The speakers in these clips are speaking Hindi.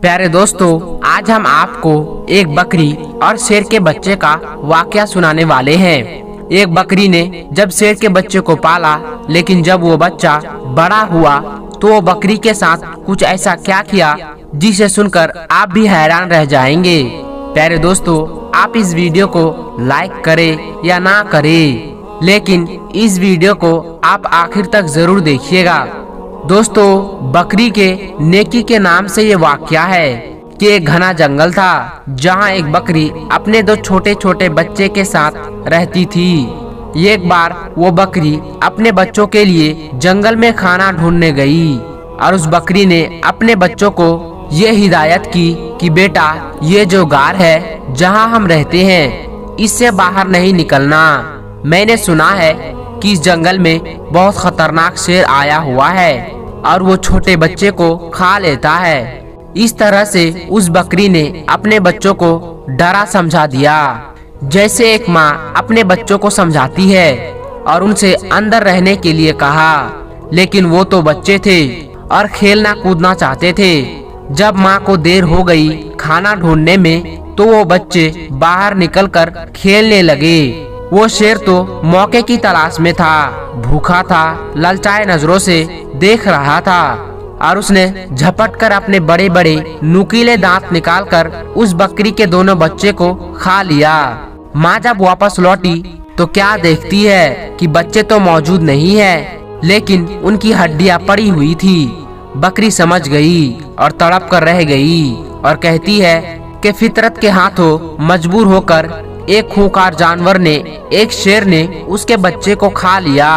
प्यारे दोस्तों, आज हम आपको एक बकरी और शेर के बच्चे का वाकया सुनाने वाले हैं। एक बकरी ने जब शेर के बच्चे को पाला, लेकिन जब वो बच्चा बड़ा हुआ तो वो बकरी के साथ कुछ ऐसा क्या किया जिसे सुनकर आप भी हैरान रह जाएंगे। प्यारे दोस्तों, आप इस वीडियो को लाइक करें या ना करें, लेकिन इस वीडियो को आप आखिर तक जरूर देखिएगा। दोस्तों, बकरी के नेकी के नाम से ये वाकया है कि एक घना जंगल था जहाँ एक बकरी अपने दो छोटे छोटे बच्चे के साथ रहती थी। एक बार वो बकरी अपने बच्चों के लिए जंगल में खाना ढूंढने गई और उस बकरी ने अपने बच्चों को ये हिदायत की कि बेटा, ये जो गार है जहाँ हम रहते हैं, इससे बाहर नहीं निकलना। मैंने सुना है कि इस जंगल में बहुत खतरनाक शेर आया हुआ है और वो छोटे बच्चे को खा लेता है। इस तरह से उस बकरी ने अपने बच्चों को डरा समझा दिया, जैसे एक माँ अपने बच्चों को समझाती है, और उनसे अंदर रहने के लिए कहा। लेकिन वो तो बच्चे थे और खेलना कूदना चाहते थे। जब माँ को देर हो गई खाना ढूंढने में, तो वो बच्चे बाहर निकलकर खेलने लगे। वो शेर तो मौके की तलाश में था, भूखा था, ललचाए नजरों से देख रहा था और उसने झपट कर अपने बड़े बड़े नुकीले दांत निकालकर उस बकरी के दोनों बच्चे को खा लिया। माँ जब वापस लौटी तो क्या देखती है कि बच्चे तो मौजूद नहीं है, लेकिन उनकी हड्डियां पड़ी हुई थी। बकरी समझ गई और तड़प कर रह गई और कहती है कि फितरत के हाथों मजबूर होकर एक खूंखार जानवर ने, एक शेर ने उसके बच्चे को खा लिया।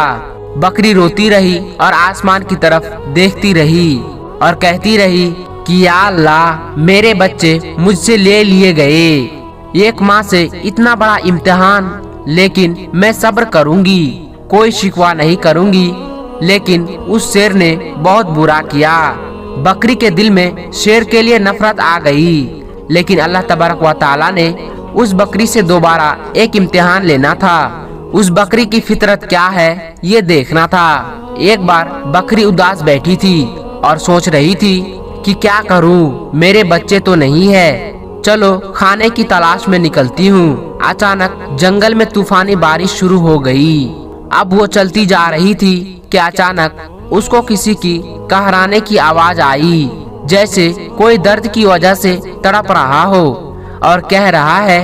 बकरी रोती रही और आसमान की तरफ देखती रही और कहती रही कि या अल्लाह, मेरे बच्चे मुझसे ले लिए गए। एक माँ से इतना बड़ा इम्तिहान, लेकिन मैं सब्र करूंगी, कोई शिकवा नहीं करूंगी। लेकिन उस शेर ने बहुत बुरा किया। बकरी के दिल में शेर के लिए नफरत आ गई, लेकिन अल्लाह तबारक व तआला ने उस बकरी से दोबारा एक इम्तिहान लेना था। उस बकरी की फितरत क्या है ये देखना था। एक बार बकरी उदास बैठी थी और सोच रही थी कि क्या करूं, मेरे बच्चे तो नहीं है, चलो खाने की तलाश में निकलती हूँ। अचानक जंगल में तूफानी बारिश शुरू हो गई। अब वो चलती जा रही थी कि अचानक उसको किसी की कहराने की आवाज आई, जैसे कोई दर्द की वजह से तड़प रहा हो और कह रहा है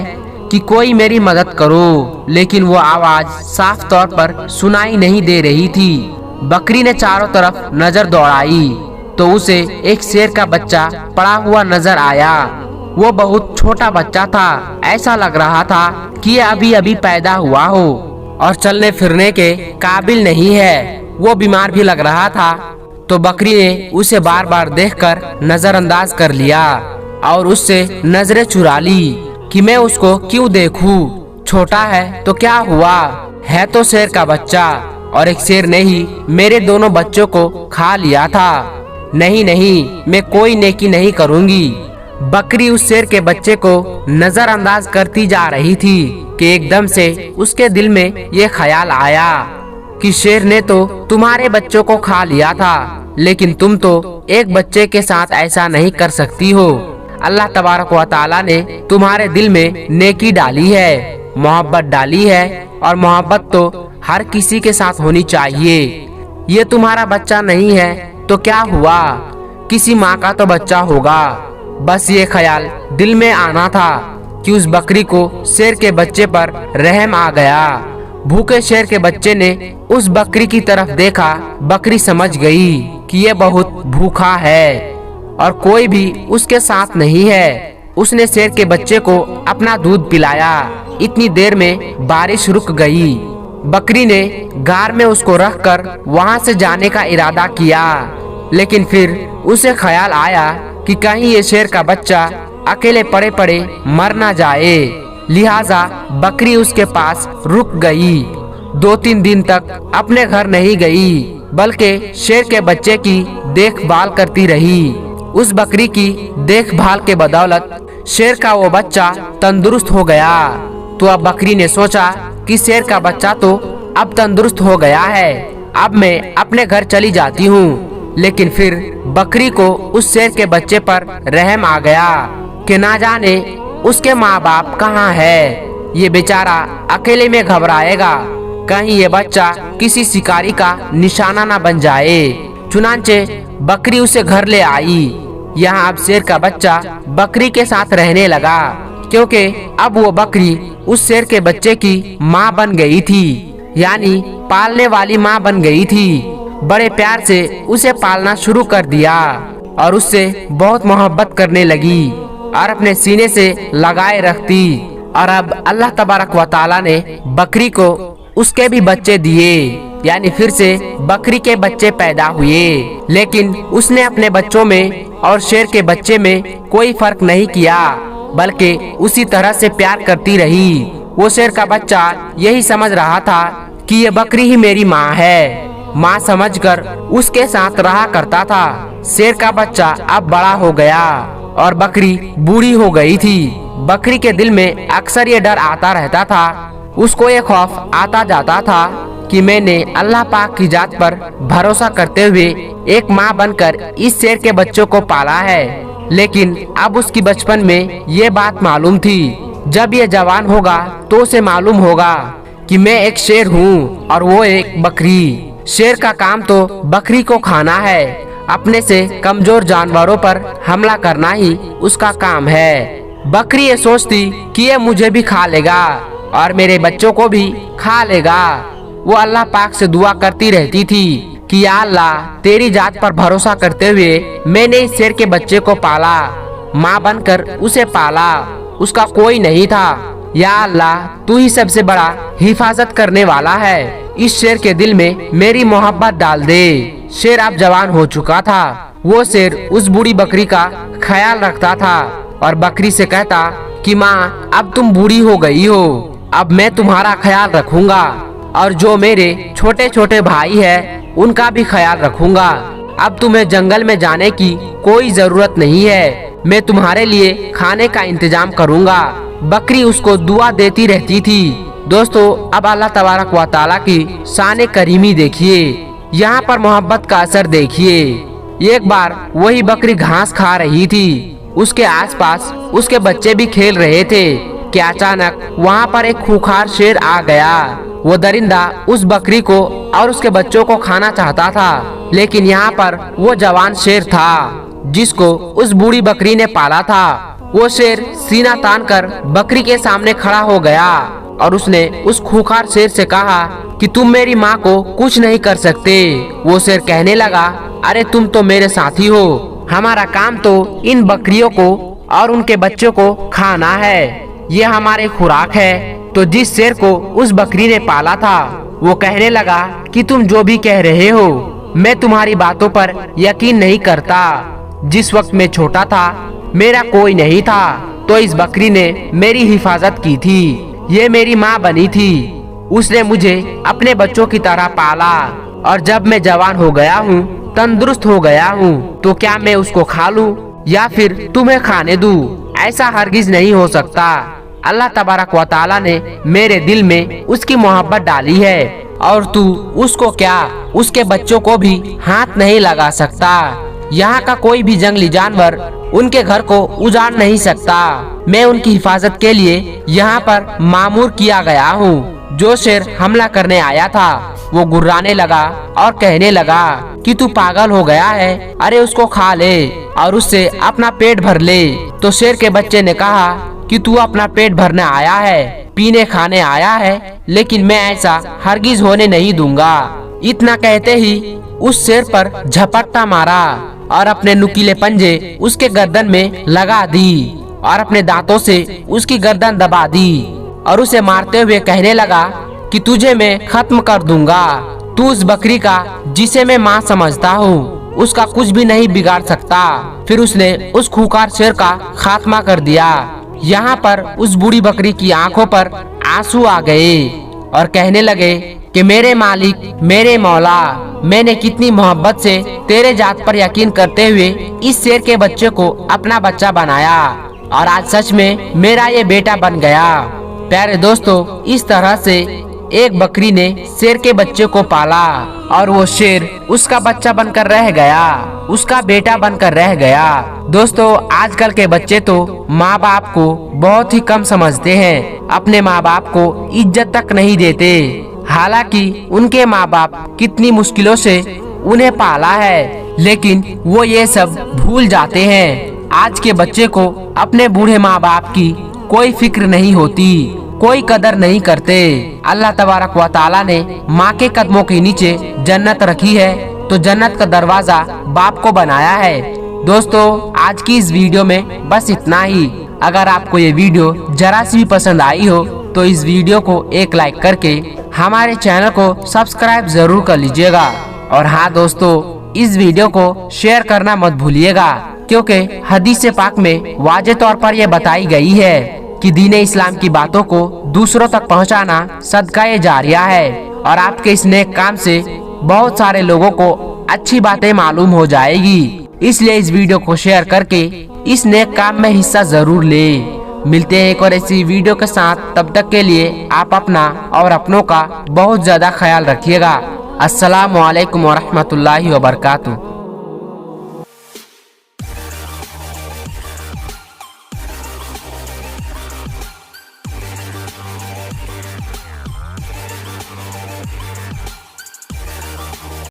कि कोई मेरी मदद करो। लेकिन वो आवाज साफ तौर पर सुनाई नहीं दे रही थी। बकरी ने चारों तरफ नजर दौड़ाई तो उसे एक शेर का बच्चा पड़ा हुआ नजर आया। वो बहुत छोटा बच्चा था, ऐसा लग रहा था कि ये अभी अभी पैदा हुआ हो और चलने फिरने के काबिल नहीं है। वो बीमार भी लग रहा था, तो बकरी ने उसे बार बार देखकर नजरअंदाज कर लिया और उससे नजरें चुरा ली कि मैं उसको क्यों देखूं, छोटा है तो क्या हुआ, है तो शेर का बच्चा और एक शेर ने ही मेरे दोनों बच्चों को खा लिया था। नहीं नहीं, मैं कोई नेकी नहीं करूंगी। बकरी उस शेर के बच्चे को नजरअंदाज करती जा रही थी कि एकदम से उसके दिल में ये ख्याल आया कि शेर ने तो तुम्हारे बच्चों को खा लिया था, लेकिन तुम तो एक बच्चे के साथ ऐसा नहीं कर सकती हो। अल्लाह तबारक व तआला ने तुम्हारे दिल में नेकी डाली है, मोहब्बत डाली है, और मोहब्बत तो हर किसी के साथ होनी चाहिए। ये तुम्हारा बच्चा नहीं है तो क्या हुआ, किसी माँ का तो बच्चा होगा। बस ये ख्याल दिल में आना था कि उस बकरी को शेर के बच्चे पर रहम आ गया। भूखे शेर के बच्चे ने उस बकरी की तरफ देखा। बकरी समझ गई कि ये बहुत भूखा है और कोई भी उसके साथ नहीं है। उसने शेर के बच्चे को अपना दूध पिलाया। इतनी देर में बारिश रुक गई। बकरी ने गार में उसको रखकर वहां से जाने का इरादा किया, लेकिन फिर उसे ख्याल आया कि कहीं ये शेर का बच्चा अकेले पड़े पड़े मर ना जाए। लिहाजा बकरी उसके पास रुक गई। 2-3 दिन तक अपने घर नहीं गई, बल्कि शेर के बच्चे की देखभाल करती रही। उस बकरी की देखभाल के बदौलत शेर का वो बच्चा तंदुरुस्त हो गया। तो अब बकरी ने सोचा कि शेर का बच्चा तो अब तंदुरुस्त हो गया है, अब मैं अपने घर चली जाती हूँ लेकिन फिर बकरी को उस शेर के बच्चे पर रहम आ गया कि ना जाने उसके माँ बाप कहाँ है। ये बेचारा अकेले में घबराएगा, कहीं ये बच्चा किसी शिकारी का निशाना ना बन जाए। चुनांचे बकरी उसे घर ले आई। यहाँ अब शेर का बच्चा बकरी के साथ रहने लगा, क्योंकि अब वो बकरी उस शेर के बच्चे की माँ बन गई थी, यानी पालने वाली माँ बन गई थी। बड़े प्यार से उसे पालना शुरू कर दिया और उससे बहुत मोहब्बत करने लगी और अपने सीने से लगाए रखती। और अब अल्लाह तबारक व तआला ने बकरी को उसके भी बच्चे दिए, यानी फिर से बकरी के बच्चे पैदा हुए। लेकिन उसने अपने बच्चों में और शेर के बच्चे में कोई फर्क नहीं किया, बल्कि उसी तरह से प्यार करती रही। वो शेर का बच्चा यही समझ रहा था कि ये बकरी ही मेरी माँ है, माँ समझकर उसके साथ रहा करता था। शेर का बच्चा अब बड़ा हो गया और बकरी बूढ़ी हो गई थी। बकरी के दिल में अक्सर ये डर आता रहता था, उसको ये खौफ आता जाता था कि मैंने अल्लाह पाक की जात पर भरोसा करते हुए एक माँ बनकर इस शेर के बच्चों को पाला है। लेकिन अब उसकी बचपन में ये बात मालूम थी, जब ये जवान होगा तो उसे मालूम होगा कि मैं एक शेर हूँ और वो एक बकरी। शेर का काम तो बकरी को खाना है, अपने से कमजोर जानवरों पर हमला करना ही उसका काम है। बकरी ये सोचती कि ये मुझे भी खा लेगा और मेरे बच्चों को भी खा लेगा। वो अल्लाह पाक से दुआ करती रहती थी कि या अल्लाह, तेरी जात पर भरोसा करते हुए मैंने इस शेर के बच्चे को पाला, माँ बनकर उसे पाला, उसका कोई नहीं था। या अल्लाह, तू ही सबसे बड़ा हिफाजत करने वाला है, इस शेर के दिल में मेरी मोहब्बत डाल दे। शेर अब जवान हो चुका था। वो शेर उस बूढ़ी बकरी का ख्याल रखता था और बकरी से कहता कि माँ, अब तुम बूढ़ी हो गई हो, अब मैं तुम्हारा ख्याल रखूंगा और जो मेरे छोटे छोटे भाई हैं उनका भी ख्याल रखूंगा। अब तुम्हें जंगल में जाने की कोई जरूरत नहीं है, मैं तुम्हारे लिए खाने का इंतजाम करूंगा। बकरी उसको दुआ देती रहती थी। दोस्तों, अब अल्लाह तबारक व तआला की शान करीमी देखिए, यहाँ पर मोहब्बत का असर देखिए। एक बार वही बकरी घास खा रही थी, उसके आसपास उसके बच्चे भी खेल रहे थे कि अचानक वहाँ पर एक खूंखार शेर आ गया। वो दरिंदा उस बकरी को और उसके बच्चों को खाना चाहता था, लेकिन यहाँ पर वो जवान शेर था जिसको उस बूढ़ी बकरी ने पाला था। वो शेर सीना तान कर बकरी के सामने खड़ा हो गया और उसने उस खूंखार शेर से कहा कि तुम मेरी माँ को कुछ नहीं कर सकते। वो शेर कहने लगा, अरे तुम तो मेरे साथी हो, हमारा काम तो इन बकरियों को और उनके बच्चों को खाना है, ये हमारे खुराक है। तो जिस शेर को उस बकरी ने पाला था वो कहने लगा कि तुम जो भी कह रहे हो मैं तुम्हारी बातों पर यकीन नहीं करता। जिस वक्त मैं छोटा था मेरा कोई नहीं था, तो इस बकरी ने मेरी हिफाजत की थी, ये मेरी माँ बनी थी, उसने मुझे अपने बच्चों की तरह पाला और जब मैं जवान हो गया हूँ, तंदुरुस्त हो गया हूँ, तो क्या मैं उसको खा लूँ या फिर तुम्हें खाने दूँ? ऐसा हरगिज नहीं हो सकता। अल्लाह तबारक व तआला ने मेरे दिल में उसकी मोहब्बत डाली है और तू उसको क्या, उसके बच्चों को भी हाथ नहीं लगा सकता। यहाँ का कोई भी जंगली जानवर उनके घर को उजाड़ नहीं सकता। मैं उनकी हिफाजत के लिए यहाँ पर मामूर किया गया हूँ। जो शेर हमला करने आया था वो गुर्राने लगा और कहने लगा कि तू पागल हो गया है, अरे उसको खा ले और उससे अपना पेट भर ले। तो शेर के बच्चे ने कहा कि तू अपना पेट भरने आया है, पीने खाने आया है, लेकिन मैं ऐसा हरगिज होने नहीं दूंगा। इतना कहते ही उस शेर पर झपट्टा मारा और अपने नुकीले पंजे उसके गर्दन में लगा दी और अपने दांतों से उसकी गर्दन दबा दी और उसे मारते हुए कहने लगा कि तुझे मैं खत्म कर दूंगा। तू उस बकरी का जिसे मैं माँ समझता हूँ उसका कुछ भी नहीं बिगाड़ सकता। फिर उसने उस खूंखार शेर का खात्मा कर दिया। यहाँ पर उस बूढ़ी बकरी की आंखों पर आंसू आ गए और कहने लगे कि मेरे मालिक, मेरे मौला, मैंने कितनी मोहब्बत से तेरे जात पर यकीन करते हुए इस शेर के बच्चे को अपना बच्चा बनाया और आज सच में मेरा ये बेटा बन गया। प्यारे दोस्तों, इस तरह से एक बकरी ने शेर के बच्चे को पाला और वो शेर उसका बच्चा बनकर रह गया, उसका बेटा बनकर रह गया। दोस्तों, आजकल के बच्चे तो माँ बाप को बहुत ही कम समझते हैं, अपने माँ बाप को इज्जत तक नहीं देते। हालांकि उनके माँ बाप कितनी मुश्किलों से उन्हें पाला है, लेकिन वो ये सब भूल जाते हैं। आज के बच्चे को अपने बूढ़े माँ बाप की कोई फिक्र नहीं होती, कोई कदर नहीं करते। अल्लाह तबारक व तआला ने माँ के कदमों के नीचे जन्नत रखी है, तो जन्नत का दरवाजा बाप को बनाया है। दोस्तों, आज की इस वीडियो में बस इतना ही। अगर आपको ये वीडियो जरा सी भी पसंद आई हो तो इस वीडियो को एक लाइक करके हमारे चैनल को सब्सक्राइब जरूर कर लीजिएगा। और हाँ दोस्तों, इस वीडियो को शेयर करना मत भूलिएगा, क्योंकि हदीस पाक में वाज़े तौर पर यह बताई गई है कि दीन इस्लाम की बातों को दूसरों तक पहुंचाना सदका ए जारिया है। और आपके इस नेक काम से बहुत सारे लोगों को अच्छी बातें मालूम हो जाएगी। इसलिए इस वीडियो को शेयर करके इस नेक काम में हिस्सा जरूर ले। मिलते हैं एक और ऐसी वीडियो के साथ। तब तक के लिए आप अपना और अपनों का बहुत ज्यादा ख्याल रखिएगा। अस्सलामु अलैकुम वरहमतुल्लाहि वबरकातुहू।